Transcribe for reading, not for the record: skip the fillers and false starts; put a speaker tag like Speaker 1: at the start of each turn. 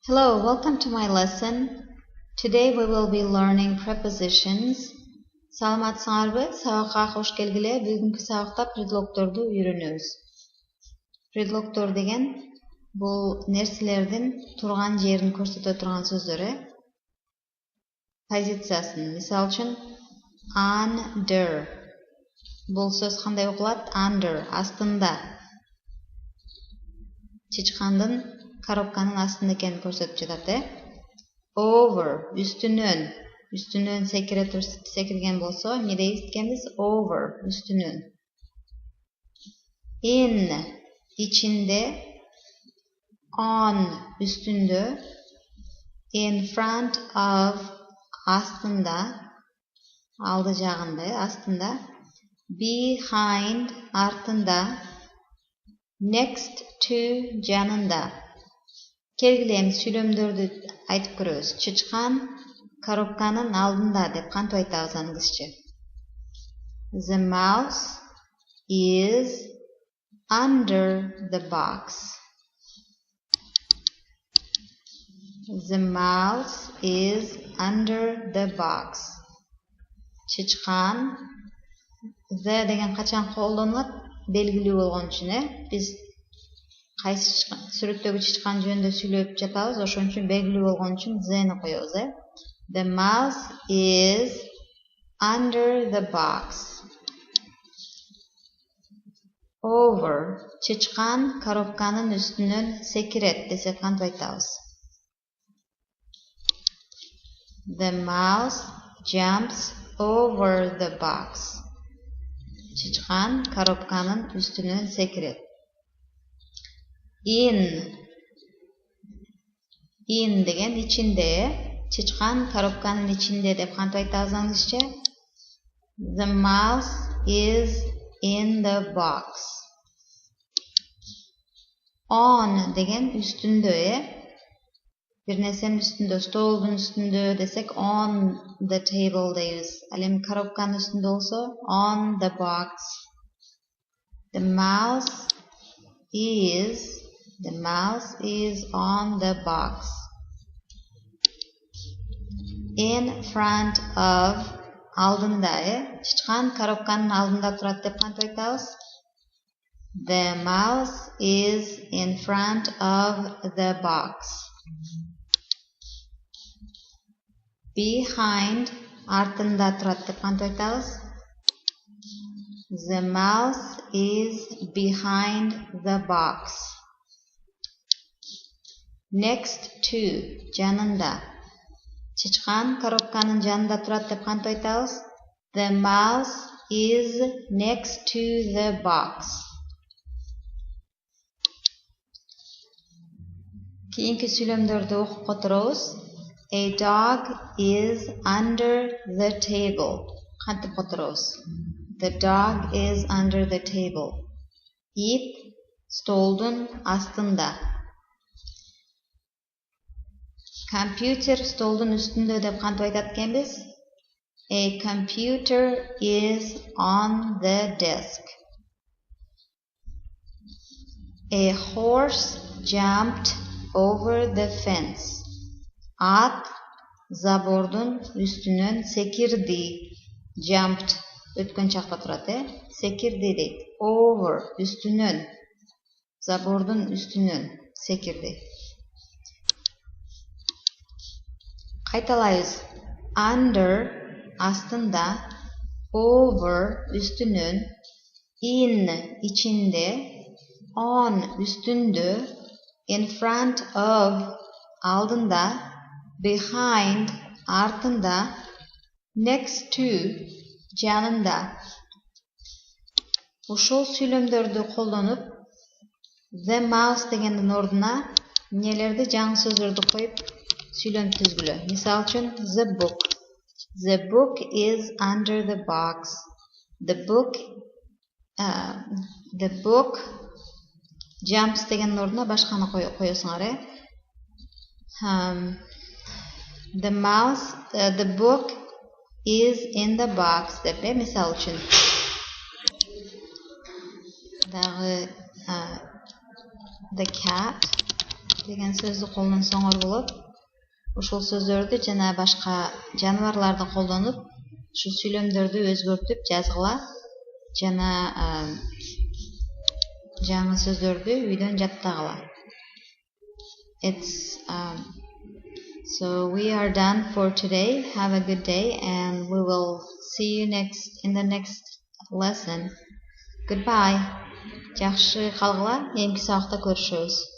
Speaker 1: Hello, welcome to my lesson. Today we will be learning prepositions. Саламатсыңарбы? Сабакка кош келгиле. Бүгүнкү сабакта предлогторду үйрөнөбүз. Предлогтор деген бул нерселердин турган жерин көрсөтө турган сөздөр. Позициясын. Мисалы үчүн under. Бул сөз кандай окулат? Under, астында. Чычкандын коробканын астында экенин көрсөтүп жатат. Over, үстүнөн секирген болсо, эмне дейбиз экенбиз? Over, үстүнөн. In, ичинде. On, үстүндө. In front of, астында. Алды жагында, астында. Behind, артында. Next to, жанында. Келгиле сүйлөмдөрдү айтып көрөбүз. Чычкан коробканын алдында деп кантип айтабыз англисче? The mouse is under the box. The mouse is under the box. Чычкан the деген качан колдонулат? Белгилүү болгон үчүн, биз кайсы сүрөттөгү чычкан жөнүндө сүйлөп жатабыз, ошон үчүн белгилүү болгон үчүн the-ни коебуз. The mouse is under the box. Over, чычкан коробканын үстүнөн секирет десек кантип айтабыз? The mouse jumps over the box. Чычкан коробканын үстүнөн секирет. In деген ичинде, чычкан коробканын ичинде деп кантип айтабыз англисче? The mouse is in the box. On деген үстүндө, бир нерсенин үстүндө, столдун үстүндө десек on the table дейбиз. Ал эми коробканын үстүндө болсо on the box. The mouse is on the box. In front of, алдында, чычкан коробканын алдында турат деп кантип айтабыз? The mouse is in front of the box. Behind, артында турат деп кантип айтабыз? The mouse is behind the box. Next to, жанында. Чычкан коробканын жанында турат деп кантип айтабыз? The mouse is next to the box. Кийинки сүйлөмдөрдү окуп которобуз. A dog is under the table. Кантип которобуз? The dog is under the table. Ит столдун астында. Компьютер столдун үстүндө деп кантип айтат экенбиз? A computer is on the desk. A horse jumped over the fence. Ат забордун үстүнөн секирди. Jumped өткөн чакта турат, секирди дейт. Over, үстүнөн. Забордун үстүнөн секирди. Кайталайбыз. Under, астында. Over, үстүнөн. In, ичинде. On, үстүндө. In front of, алдында. Behind, артында. Next to, жанында. Ушул сүйлөмдөрдү колдонуп, the mouse дегендин ордуна эмнелерди, жаңы сөздөрдү коюп сүйлөм түзгүлө. Мисалы үчүн the book. The book is under the box. The book jumps дегендин ордуна башканы коесуңар. The book is in the box деп, мисалы үчүн. The cat деген сөздү колдонсоңор болот. Ушул сөздөрдү жана башка жаныбарларды колдонуп, ушул сүйлөмдөрдү өзгөртүп жазгыла жана жаңы сөздөрдү үйдөн жаттагыла. So we are done for today. Have a good day and we will see you in the next lesson. Goodbye. Жакшы калгыла, эмки сабакта көрүшөбүз.